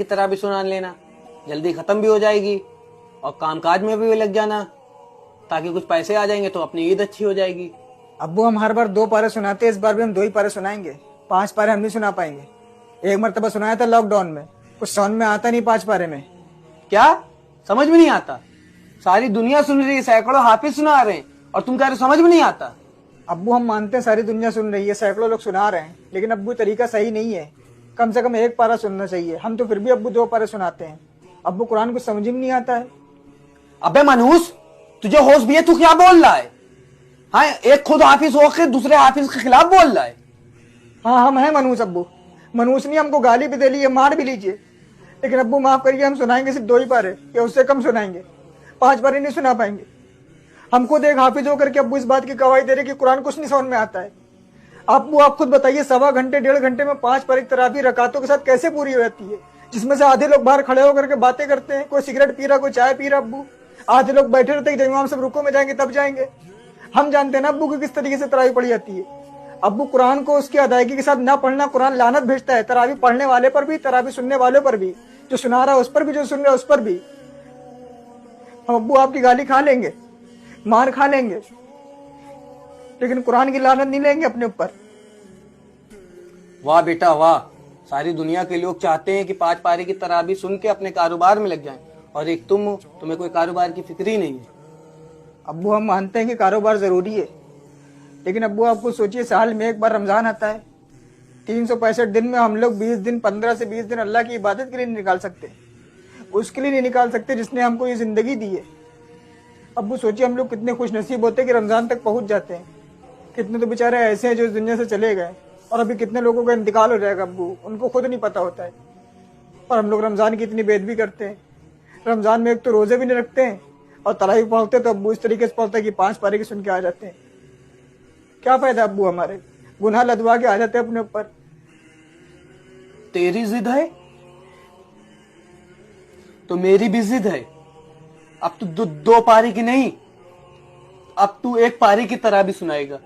की तरह भी सुना लेना, जल्दी खत्म भी हो जाएगी और कामकाज में भी लग जाना, ताकि कुछ पैसे आ जाएंगे तो अपनी ईद अच्छी हो जाएगी। अब्बू हम हर बार 2 पारे सुनाते हैं, इस बार भी हम 2 ही पारे सुनाएंगे। 5 पारे हम नहीं सुना पाएंगे। एक मरतबा सुनाया था लॉकडाउन में, कुछ समझ में आता नहीं 5 पारे में। क्या समझ में नहीं आता? सारी दुनिया सुन रही है, सैकड़ों हाफिज सुना रहे हैं और तुम कह रहे समझ में नहीं आता। अब्बू हम मानते हैं सारी दुनिया सुन रही है, सैकड़ों लोग सुना रहे हैं, लेकिन अब्बू तरीका सही नहीं है। कम से कम 1 पारा सुनना चाहिए। हम तो फिर भी अब्बू 2 पारे सुनाते हैं। अब्बू कुरान को समझ में नहीं आता है। अबे मनहूस, तुझे होश भी है? तू क्या बोल रहा है? हाँ, एक खुद हाफिज होकर दूसरे हाफिज के खिलाफ बोल रहा है। हाँ हम हैं मनहूस अब्बू। मनहूस नहीं, हमको गाली भी दे लीजिए, मार भी लीजिए, लेकिन अब्बू माफ करिए, हम सुनाएंगे सिर्फ 2 ही पारे या उससे कम सुनाएंगे। 5 पारे नहीं सुना पाएंगे। हमको देख हाफिज होकर के अब्बू इस बात की गवाही दे रहे कि कुरान कुछ नहीं समझ में आता है। अब्बू आप खुद बताइए, 1.25 घंटे 1.5 घंटे में 5 पारे की तरावी रकातों के साथ कैसे पूरी हो जाती है, जिसमें से आधे लोग बाहर खड़े होकर के बातें करते हैं, कोई सिगरेट पी रहा, कोई चाय पी रहा। अब्बू आधे लोग बैठे रहते हैं जब इमाम सब रुको में जाएंगे तब जाएंगे। हम जानते हैं ना अब्बू की किस तरीके से तरावी पढ़ी जाती है। अब्बू कुरान को उसकी अदायगी के साथ ना पढ़ना कुरान लानत भेजता है, तरावी पढ़ने वाले पर भी, तरावी सुनने वालों पर भी, जो सुना रहा है उस पर भी, जो सुन रहा है उस पर भी। हम अब्बू आपकी गाली खा लेंगे, मार खा लेंगे, लेकिन कुरान की लानत नहीं लेंगे अपने ऊपर। वाह बेटा वाह, सारी दुनिया के लोग चाहते हैं कि 5 पारे की तरावी सुन के अपने कारोबार में लग जाएं, और एक तुम्हें कोई कारोबार की फिक्र ही नहीं है। अब्बू हम मानते हैं कि कारोबार जरूरी है, लेकिन अब्बू आपको सोचिए, साल में 1 बार रमजान आता है। 365 दिन में हम लोग 20 दिन, 15 से 20 दिन अल्लाह की इबादत के लिए नहीं निकाल सकते, उसके लिए नहीं निकाल सकते जिसने हमको ये जिंदगी दी है। अब्बू सोचिए हम लोग कितने खुश नसीब होते हैं कि रमजान तक पहुंच जाते हैं। कितने तो बेचारे ऐसे हैं जो इस दुनिया से चले गए, और अभी कितने लोगों का इंतकाल हो जाएगा अब्बू, उनको खुद नहीं पता होता है। और हम लोग रमजान की इतनी बेदबी करते हैं। रमजान में एक तो रोजे भी नहीं रखते हैं, और तरावी पढ़ते तो अब्बू इस तरीके से पढ़ते हैं कि 5 पारे की सुन के आ जाते हैं। क्या फायदा अब्बू, हमारे गुनाह लदवा के आ जाते हैं अपने ऊपर। तेरी जिद है तो मेरी भी जिद है। अब तू 2 पारी की नहीं, अब तू 1 पारी की तरह भी सुनाएगा।